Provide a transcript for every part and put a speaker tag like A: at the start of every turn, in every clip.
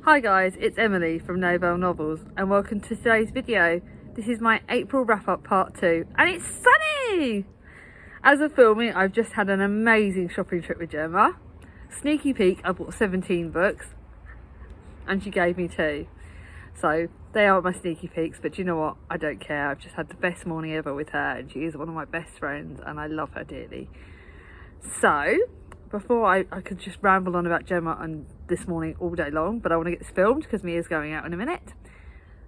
A: Hi guys, it's Emily from Bluebell Novels and welcome to today's video. This is my April wrap-up part 2 and it's sunny! As of filming, I've just had an amazing shopping trip with Gemma. Sneaky peek, I bought 17 books and she gave me 2. So they are my sneaky peeks, but you know what? I don't care. I've just had the best morning ever with her and she is one of my best friends and I love her dearly. So before I could just ramble on about Gemma and this morning all day long, but I want to get this filmed because Mia's going out in a minute.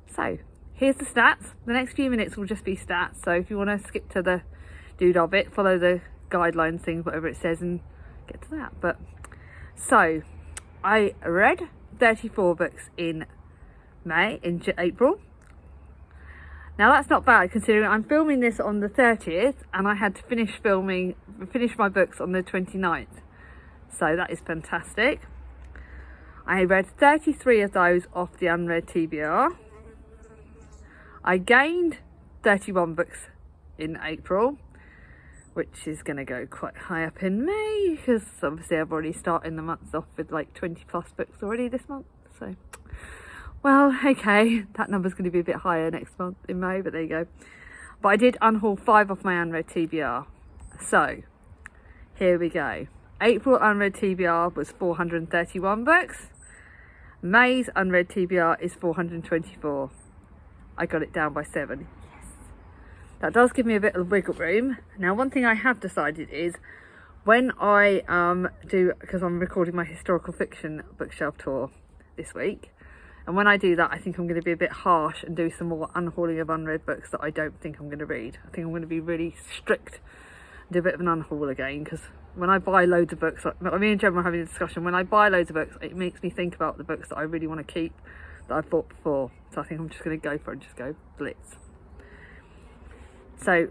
A: So here's the stats. The next few minutes will just be stats, so if you want to skip to the doodah bit, follow the guidelines things, whatever it says, and get to that. But so I read 34 books in April. Now that's not bad considering I'm filming this on the 30th and I had to finish my books on the 29th. So that is fantastic. I read 33 of those off the unread TBR. I gained 31 books in April, which is going to go quite high up in May because obviously I've already started the months off with like 20 plus books already this month. So, well, okay, that number's going to be a bit higher next month in May, but there you go. But I did unhaul 5 off my unread TBR. So, here we go. April unread TBR was 431 books. May's unread TBR is 424. I got it down by 7. Yes. That does give me a bit of wiggle room. Now, one thing I have decided is when I because I'm recording my historical fiction bookshelf tour this week, and when I do that, I think I'm going to be a bit harsh and do some more unhauling of unread books that I don't think I'm going to read. I think I'm going to be really strict and do a bit of an unhaul again, because when I buy loads of books, like me and Gemma are having a discussion, when I buy loads of books, it makes me think about the books that I really want to keep that I've bought before. So I think I'm just going to go for it and just go blitz. So,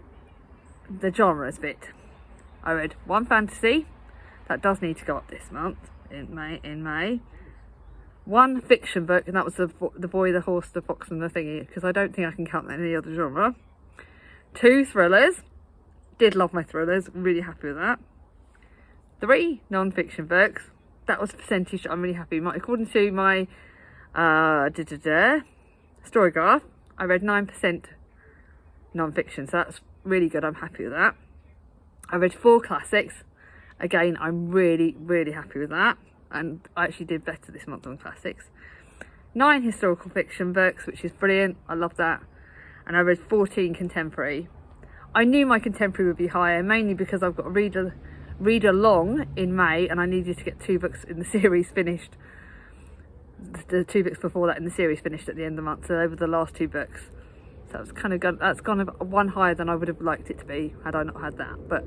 A: the genres bit. I read 1 fantasy. That does need to go up this month, in May. 1 fiction book, and that was the boy, the horse, the fox and the thingy, because I don't think I can count that in any other genre. 2 thrillers. Did love my thrillers, really happy with that. 3 non-fiction books. That was a percentage I'm really happy with. According to my Storygraph, I read 9% non-fiction, so that's really good. I'm happy with that. I read 4 classics. Again, I'm really, really happy with that. And I actually did better this month on classics. 9 historical fiction books, which is brilliant. I love that. And I read 14 contemporary. I knew my contemporary would be higher, mainly because I've got a read along in May and I needed to get 2 books in the series finished. The 2 books before that in the series finished at the end of the month, so they were the last 2 books. So that's gone 1 higher than I would have liked it to be had I not had that. But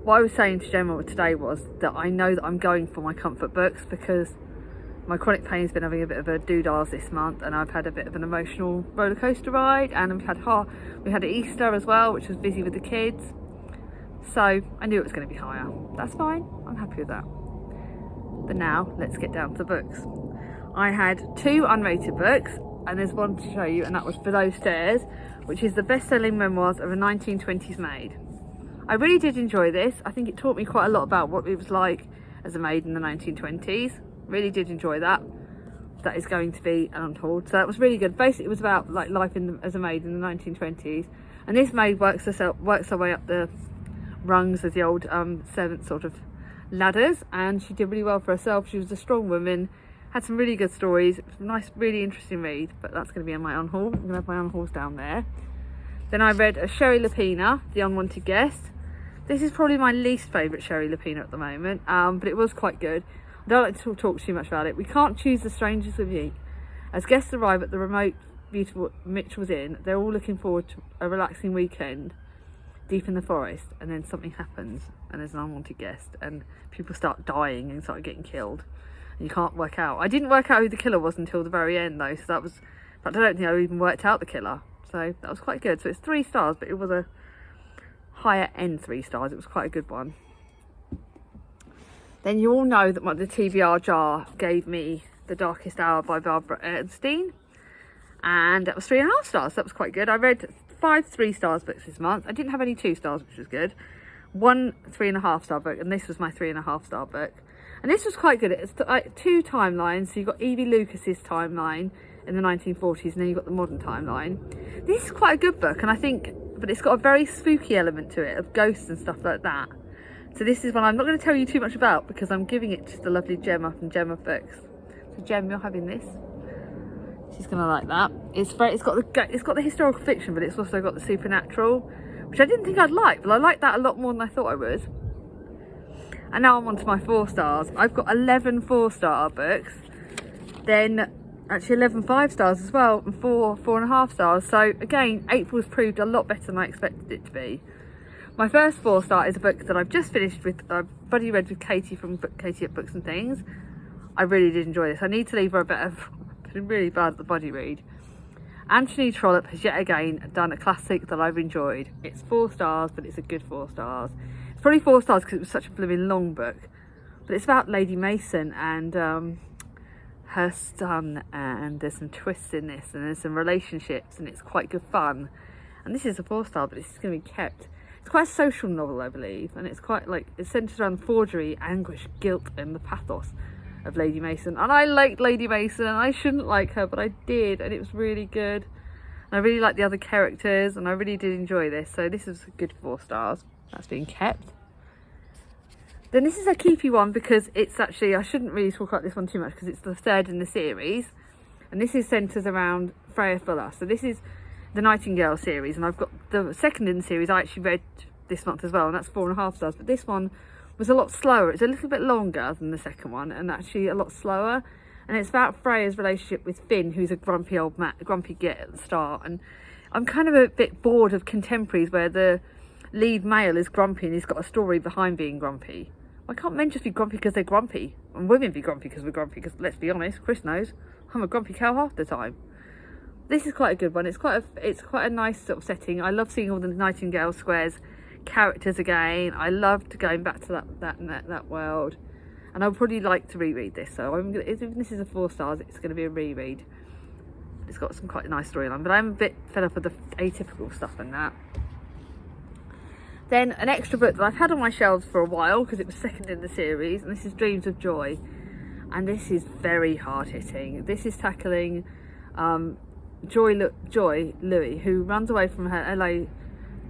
A: what I was saying to Gemma today was that I know that I'm going for my comfort books because my chronic pain's been having a bit of a doodah this month and I've had a bit of an emotional roller coaster ride, and we had Easter as well, which was busy with the kids. So I knew it was going to be higher. That's fine, I'm happy with that. But now let's get down to the books. I had 2 unrated books, and there's one to show you, and that was Below Stairs, which is the best-selling memoirs of a 1920s maid. I really did enjoy this. I think it taught me quite a lot about what it was like as a maid in the 1920s. Really did enjoy that. That is going to be untold. So that was really good. Basically, it was about like life as a maid in the 1920s, and this maid works her way up the rungs of the old servant sort of ladders, and she did really well for herself. She was a strong woman, had some really good stories. It was a nice, really interesting read, but that's going to be on my unhaul. I'm going to have my unhauls down there. Then I read Sherry Lapina, The Unwanted Guest. This is probably my least favourite Sherry Lapina at the moment, but it was quite good. I don't like to talk too much about it. We can't choose the strangers we meet. As guests arrive at the remote, beautiful Mitchell's Inn, they're all looking forward to a relaxing weekend deep in the forest, and then something happens and there's an unwanted guest and people start dying and start getting killed and you can't work out. I didn't work out who the killer was until the very end though, so that was, but I don't think I even worked out the killer, so that was quite good. So it's 3 stars, but it was a higher end 3 stars. It was quite a good one. Then you all know that the TBR jar gave me The Darkest Hour by Barbara Ernstein, and that was 3.5 stars. That was quite good. I read 5 3-star books this month. I didn't have any 2 stars, which was good. 1 3.5 star book, and this was my 3.5 star book. And this was quite good. It's like 2 timelines. So you've got Evie Lucas's timeline in the 1940s, and then you've got the modern timeline. This is quite a good book, and I think, but it's got a very spooky element to it, of ghosts and stuff like that. So this is one I'm not going to tell you too much about, because I'm giving it to the lovely Gemma from Gemma Books. So Gem, you're having this. She's going to like that. It's got the historical fiction, but it's also got the supernatural, which I didn't think I'd like, but I like that a lot more than I thought I would. And now I'm on to my 4 stars. I've got 11 4-star books, then actually 11 5-stars as well, and 4.5 stars. So again, April's proved a lot better than I expected it to be. My first 4-star is a book that I've just finished with, I've buddy read with Katie from Katie at Books and Things. I really did enjoy this. I need to leave her a bit of, I've been really bad at the buddy read. Anthony Trollope has yet again done a classic that I've enjoyed. It's 4 stars, but it's a good 4 stars. It's probably 4 stars because it was such a blooming long book. But it's about Lady Mason and her son, and there's some twists in this, and there's some relationships, and it's quite good fun. And this is a 4-star, but it's going to be kept. It's quite a social novel, I believe, and it's quite like, it's centred around forgery, anguish, guilt, and the pathos of Lady Mason. And I liked Lady Mason, and I shouldn't like her, but I did, and it was really good. And I really liked the other characters, and I really did enjoy this. So this is a good 4 stars. That's being kept. Then this is a Keepy one, because it's actually, I shouldn't really talk about this one too much because it's the 3rd in the series, and this is centres around Freya Fuller. So this is the Nightingale series, and I've got the 2nd in the series I actually read this month as well, and that's 4.5 stars. But this one was a lot slower. It's a little bit longer than the 2nd one, and actually a lot slower. And it's about Freya's relationship with Finn, who's a grumpy old man, grumpy git at the start. And I'm kind of a bit bored of contemporaries where the lead male is grumpy and he's got a story behind being grumpy. Why can't men just be grumpy because they're grumpy, and women be grumpy because we're grumpy? Because let's be honest, Chris knows I'm a grumpy cow half the time. This is quite a good one. It's quite a nice sort of setting. I love seeing all the Nightingale Squares characters again. I loved going back to that world, and I would probably like to reread this. So even this is a 4 stars, it's going to be a reread. It's got some quite nice storyline, but I'm a bit fed up with the atypical stuff and that. Then an extra book that I've had on my shelves for a while because it was 2nd in the series, and this is Dreams of Joy, and this is very hard hitting. This is tackling Joy Louis, who runs away from her LA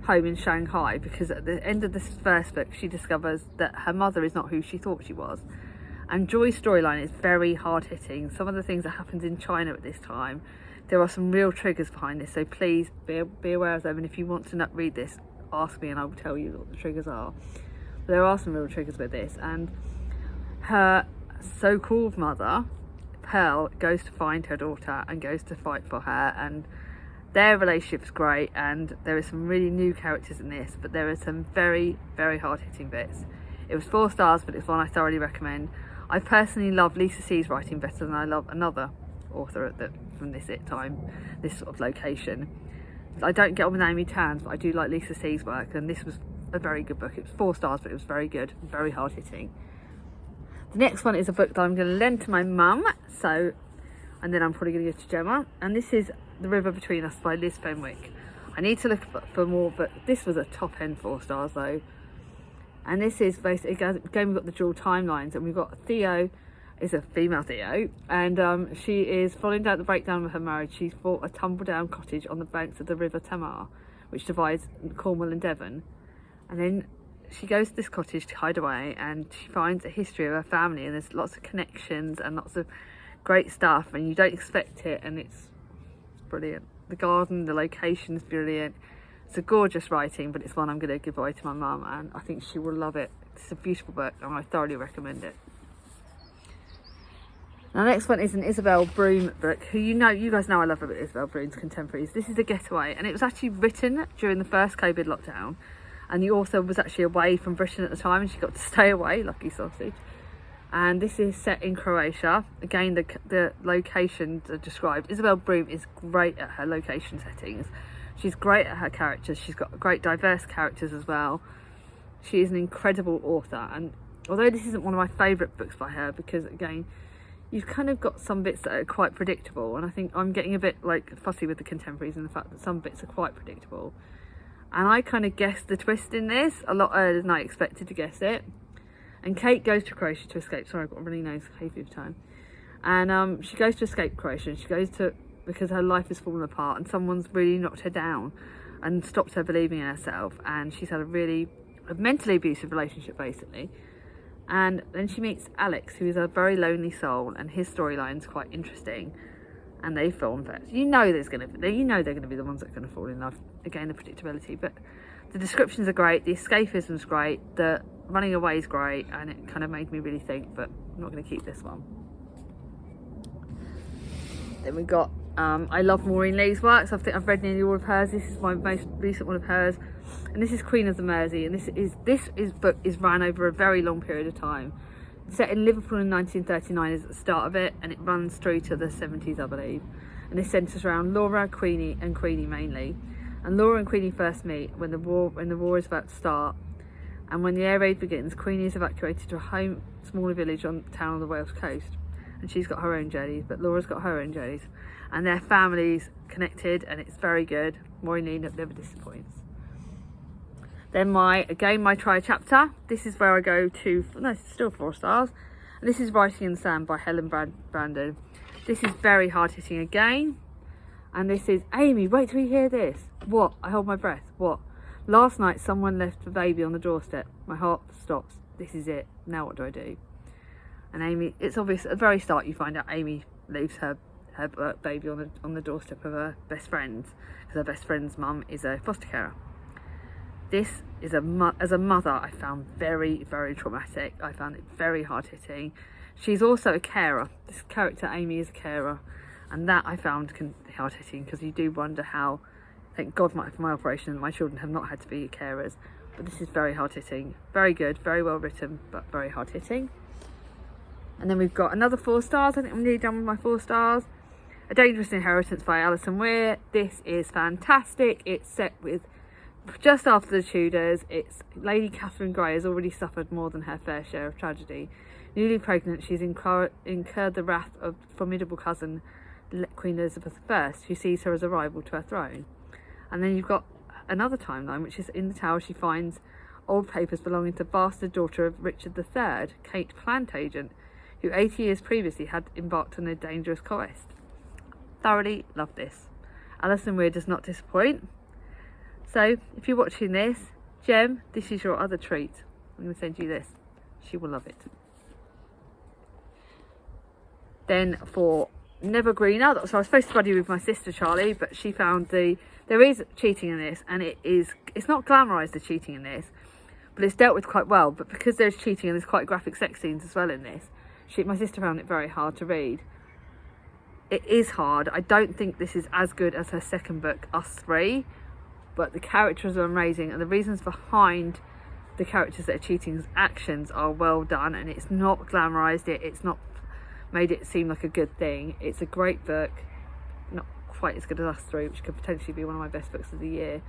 A: home in Shanghai because at the end of this first book she discovers that her mother is not who she thought she was. And Joy's storyline is very hard hitting. Some of the things that happens in China at this time, there are some real triggers behind this, so please be aware of them. And if you want to read this, ask me and I will tell you what the triggers are. But there are some real triggers with this, and her so-called mother, Pearl, goes to find her daughter and goes to fight for her, and their relationship's great, and there are some really new characters in this, but there are some very, very hard-hitting bits. It was 4 stars, but it's one I thoroughly recommend. I personally love Lisa C's writing better than I love another author from this sort of location. I don't get on with Amy Tan's, but I do like Lisa C's work, and this was a very good book. It was 4 stars, but it was very good, very hard hitting. The next one is a book that I'm going to lend to my mum, and then I'm probably going to give to Gemma, and this is The River Between Us by Liz Fenwick. I need to look for more, but this was a top end 4 stars though. And this is basically, again, we've got the dual timelines, and we've got Theo, is a female Theo, and she is following down the breakdown of her marriage. She's bought a tumble-down cottage on the banks of the River Tamar, which divides Cornwall and Devon. And then she goes to this cottage to hide away, and she finds a history of her family, and there's lots of connections and lots of great stuff, and you don't expect it, and it's brilliant. The garden, the location is brilliant. It's a gorgeous writing, but it's one I'm going to give away to my mum, and I think she will love it. It's a beautiful book, and I thoroughly recommend it. Now, the next one is an Isabel Broom book, who you guys know I love Isabel Broom's contemporaries. This is A Getaway, and it was actually written during the first COVID lockdown, and the author was actually away from Britain at the time, and she got to stay away, lucky sausage. And this is set in Croatia. Again, the locations are described. Isabel Broom is great at her location settings. She's great at her characters. She's got great diverse characters as well. She is an incredible author, and although this isn't one of my favourite books by her, because again, you've kind of got some bits that are quite predictable, and I think I'm getting a bit fussy with the contemporaries and the fact that some bits are quite predictable. And I kind of guessed the twist in this a lot earlier than I expected to guess it. And Kate goes to Croatia to escape. Sorry, I've got a really nice hay fever time. And she goes to escape Croatia. And she goes to, because her life is falling apart and someone's really knocked her down and stopped her believing in herself. And she's had a mentally abusive relationship, basically. And then she meets Alex, who is a very lonely soul, and his storyline's quite interesting. And they film that. You know they're going to be the ones that are going to fall in love. Again, the predictability, but the descriptions are great. The escapism's great. The running away is great, and it kind of made me really think. But I'm not going to keep this one. Then we got. I love Maureen Lee's works. I think I've read nearly all of hers. This is my most recent one of hers, and this is Queen of the Mersey. And this book is ran over a very long period of time. Set in Liverpool in 1939 is at the start of it, and it runs through to the 70s, I believe. And this centres around Laura, Queenie mainly. And Laura and Queenie first meet when the war is about to start. And when the air raid begins, Queenie is evacuated to a home, smaller village on town on the Wales coast. And she's got her own journeys, but Laura's got her own journeys. And their family's connected, and it's very good. Maureen Lee never disappoints. Then my try chapter. This is where I go to, no, it's still 4 stars. And this is Writing in the Sand by Helen Brandon. This is very hard hitting again. And this is, Amy, wait till you hear this. What? I hold my breath. What? Last night someone left the baby on the doorstep. My heart stops. This is it. Now what do I do? And Amy, it's obvious at the very start you find out Amy leaves her baby on the doorstep of her best friend's, because her best friend's mum is a foster carer. This is as a mother, I found very, very traumatic. I found it very hard hitting. She's also a carer. This character Amy is a carer, and that I found hard hitting, because you do wonder how. Thank God for my operation, my children have not had to be carers, but this is very hard hitting. Very good, very well written, but very hard hitting. And then we've got another 4 stars. I think I'm nearly done with my 4 stars. A Dangerous Inheritance by Alison Weir. This is fantastic. It's set with just after the Tudors. It's Lady Catherine Grey has already suffered more than her fair share of tragedy. Newly pregnant, she's incurred the wrath of formidable cousin Queen Elizabeth I, who sees her as a rival to her throne. And then you've got another timeline, which is in the Tower she finds old papers belonging to bastard daughter of Richard III, Kate Plantagenet, who 80 years previously had embarked on a dangerous quest. Thoroughly love this. Alison Weir does not disappoint. So if you're watching this, Gem, this is your other treat. I'm going to send you this. She will love it. Then for Never Greener, so I was supposed to study with my sister Charlie, but she found there is cheating in this, and it's not glamorised, the cheating in this, but it's dealt with quite well. But because there's cheating and there's quite graphic sex scenes as well in this, my sister found it very hard to read. It is hard. I don't think this is as good as her second book, Us Three, but the characters are amazing, and the reasons behind the characters that are cheating's actions are well done, and it's not glamorised it's not made it seem like a good thing. It's a great book, not quite as good as Us Three, which could potentially be one of my best books of the year.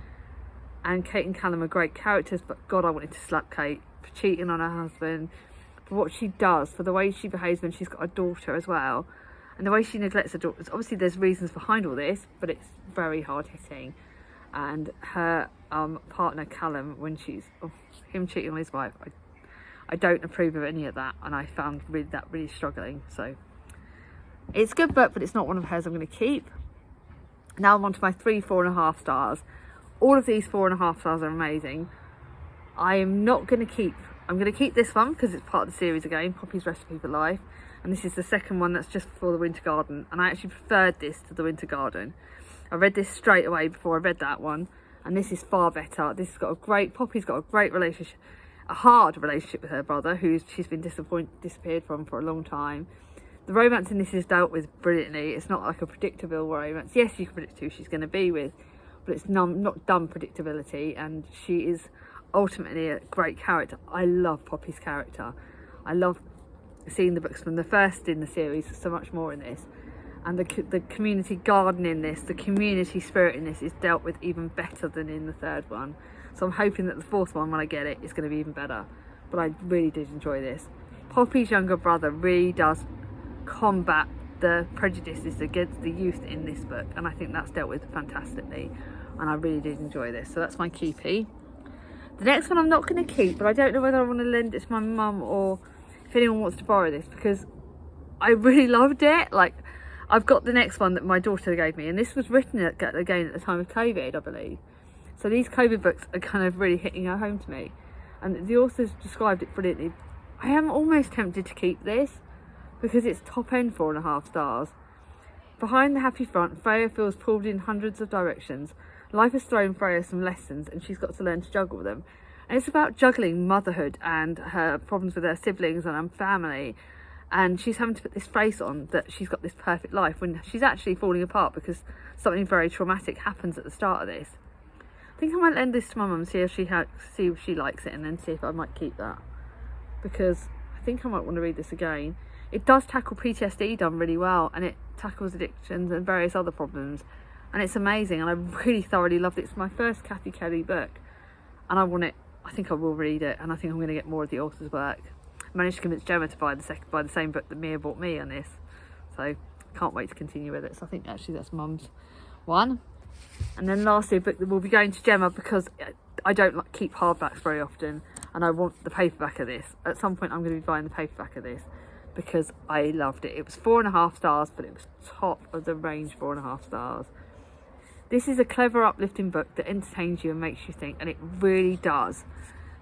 A: And Kate and Callum are great characters, but God, I wanted to slap Kate for cheating on her husband, for what she does, for the way she behaves when she's got a daughter as well, and the way she neglects her daughter. Obviously there's reasons behind all this, but it's very hard hitting. And her partner Callum, when him cheating on his wife, I don't approve of any of that, and I found really struggling. So it's a good book, but it's not one of hers I'm going to keep. Now I'm on to my 3 4.5 stars. All of these 4.5 stars are amazing. I'm going to keep this one because it's part of the series again, Poppy's Recipe for Life, and this is the second one that's just before the Winter Garden, and I actually preferred this to the Winter Garden. I read this straight away before I read that one, and this is far better. Poppy's got a great relationship, a hard relationship with her brother, who she's been disappeared from for a long time. The romance in this is dealt with brilliantly. It's not like a predictable romance. Yes, you can predict who she's going to be with, but it's not dumb predictability, and she is ultimately a great character. I love Poppy's character. I love seeing the books from the first in the series, so much more in this. And the community garden in this, the community spirit in this is dealt with even better than in the third one. So I'm hoping that the fourth one, when I get it, is going to be even better. But I really did enjoy this. Poppy's younger brother really does combat the prejudices against the youth in this book, and I think that's dealt with fantastically, and I really did enjoy this. So that's my Keepy. The next one I'm not going to keep, but I don't know whether I want to lend it to my mum or if anyone wants to borrow this, because I really loved it. Like, I've got the next one that my daughter gave me, and this was written again at the time of COVID, I believe. So these COVID books are kind of really hitting home to me, and the authors described it brilliantly. I am almost tempted to keep this because it's top end 4.5 stars. Behind the happy front, Freya feels pulled in hundreds of directions. Life has thrown Freya some lessons and she's got to learn to juggle them. And it's about juggling motherhood and her problems with her siblings and her family. And she's having to put this face on that she's got this perfect life when she's actually falling apart because something very traumatic happens at the start of this. I think I might lend this to my mum, see if she likes it, and then see if I might keep that. Because I think I might want to read this again. It does tackle PTSD done really well, and it tackles addictions and various other problems, and it's amazing, and I really thoroughly loved it. It's my first Kathy Kelly book, and I think I will read it, and I think I'm going to get more of the author's work. I managed to convince Gemma to buy the same book that Mia bought me on this, so can't wait to continue with it. So I think actually that's Mum's one. And then lastly, a book that will be going to Gemma because I don't keep hardbacks very often, and I want the paperback of this. At some point I'm going to be buying the paperback of this because I loved it. It was 4.5 stars, but it was top of the range 4.5 stars. This is a clever, uplifting book that entertains you and makes you think, and it really does.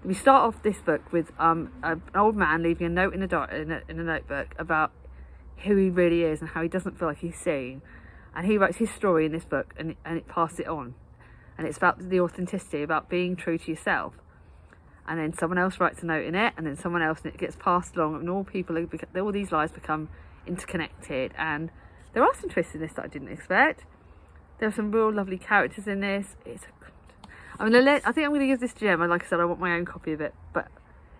A: We start off this book with an old man leaving a note in a notebook about who he really is and how he doesn't feel like he's seen. And he writes his story in this book, and it passes it on. And it's about the authenticity, about being true to yourself. And then someone else writes a note in it, and then someone else, and it gets passed along, and all these lives become interconnected. And there are some twists in this that I didn't expect. There are some real lovely characters in this. I think I'm going to give this to Gemma. Like I said, I want my own copy of it, but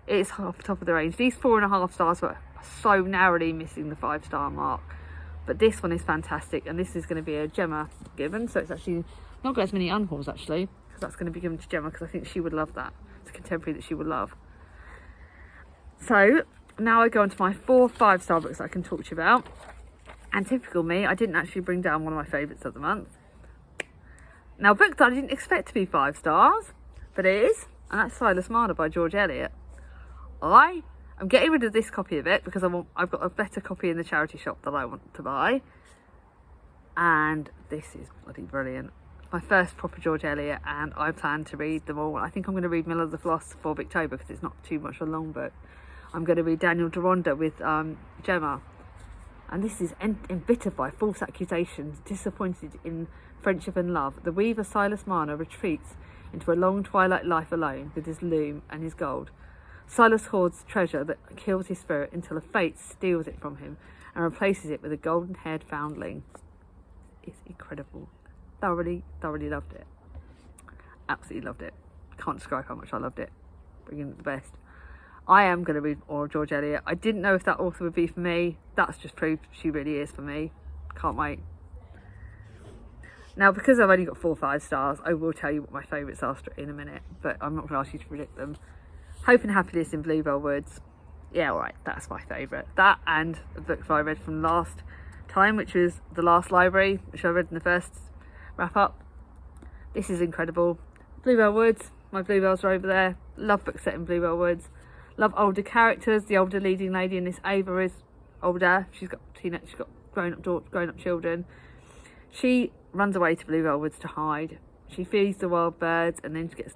A: it's off the top of the range. These 4.5 stars were so narrowly missing the 5-star mark, but this one is fantastic, and this is going to be a Gemma given, so it's actually not got as many unhauls actually, because that's going to be given to Gemma because I think she would love that. It's a contemporary that she would love. So now I go on to my 4 5-star books that I can talk to you about. And typical me, I didn't actually bring down one of my favourites of the month. Now, a book that I didn't expect to be 5 stars, but it is, and that's Silas Marner by George Eliot. I'm getting rid of this copy of it because I've got a better copy in the charity shop that I want to buy. And this is bloody brilliant. My first proper George Eliot, and I plan to read them all. I think I'm going to read Mill of the Floss for October because it's not too much a long book. I'm going to read Daniel Deronda with Gemma. And this is embittered by false accusations, disappointed in friendship and love. The weaver Silas Marner retreats into a long twilight life alone with his loom and his gold. Silas hoards treasure that kills his spirit until a fate steals it from him and replaces it with a golden-haired foundling. It's incredible. Thoroughly loved it. Absolutely loved it. Can't describe how much I loved it. Bringing it the best. I am going to read more of George Eliot. I didn't know if that author would be for me. That's just proved she really is for me. Can't wait. Now, because I've only got 4 5 stars, I will tell you what my favourites are in a minute, but I'm not going to ask you to predict them. Hope and Happiness in Bluebell Woods. Yeah, alright, that's my favourite. That and the book that I read from last time, which was The Last Library, which I read in the first wrap up. This is incredible. Bluebell Woods, my bluebells are over there. Love books set in Bluebell Woods. Love older characters. The older leading lady in this, Ava, is older. She's got grown-up children. She runs away to Bluebell Woods to hide. She feeds the wild birds and then she gets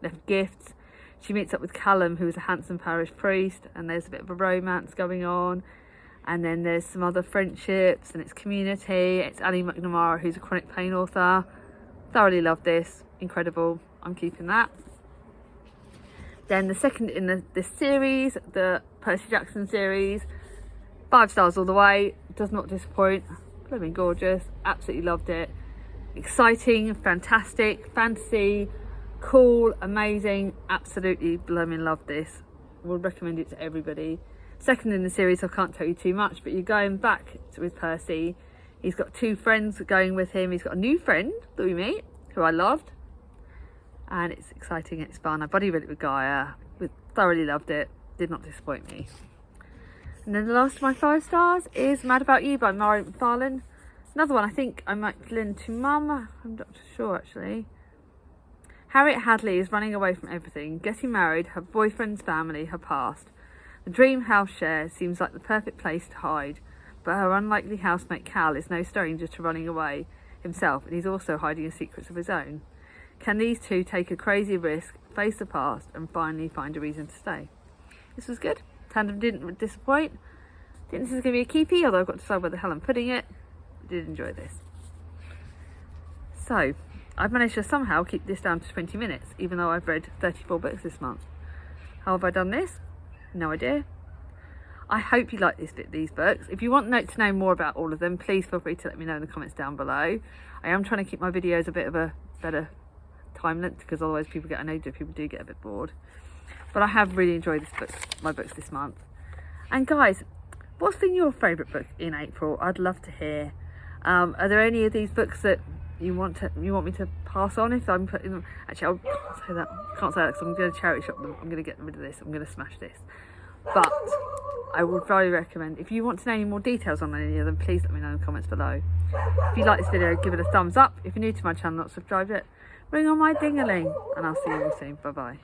A: left gifts. She meets up with Callum, who is a handsome parish priest, and there's a bit of a romance going on. And then there's some other friendships, and it's community. It's Annie McNamara, who's a chronic pain author. Thoroughly love this. Incredible. I'm keeping that. Then the second in this series, the Percy Jackson series, 5 stars all the way. Does not disappoint. Blooming gorgeous. Absolutely loved it. Exciting, fantastic, fantasy, cool, amazing. Absolutely blooming loved this. Would recommend it to everybody. Second in the series, I can't tell you too much, but you're going back with Percy. He's got 2 friends going with him. He's got a new friend that we meet, who I loved. And it's exciting, it's fun. I buddy read it with Gaia. Thoroughly loved it. Did not disappoint me. And then the last of my 5 stars is Mad About You by Murray McFarlane. Another one I think I might lend to Mum. I'm not sure actually. Harriet Hadley is running away from everything, getting married, her boyfriend's family, her past. The dream house share seems like the perfect place to hide, but her unlikely housemate Cal is no stranger to running away himself, and he's also hiding his secrets of his own. Can these two take a crazy risk, face the past, and finally find a reason to stay? This was good. Tandem didn't disappoint. Think this is going to be a keepy, although I've got to decide where the hell I'm putting it. I did enjoy this. So, I've managed to somehow keep this down to 20 minutes, even though I've read 34 books this month. How have I done this? No idea. I hope you like these books. If you want to know more about all of them, please feel free to let me know in the comments down below. I am trying to keep my videos a bit of a better time length, because otherwise people do get a bit bored. But I have really enjoyed my books this month. And guys, what's been your favourite book in April? I'd love to hear. Are there any of these books that you want me to pass on if I'm putting them? Actually, I can't say that because I'm going to charity shop them. I'm going to get rid of this. I'm going to smash this. But I would very recommend, if you want to know any more details on any of them, please let me know in the comments below. If you like this video, give it a thumbs up. If you're new to my channel, not subscribed yet, ring on my ding-a-ling, and I'll see you all soon. Bye bye.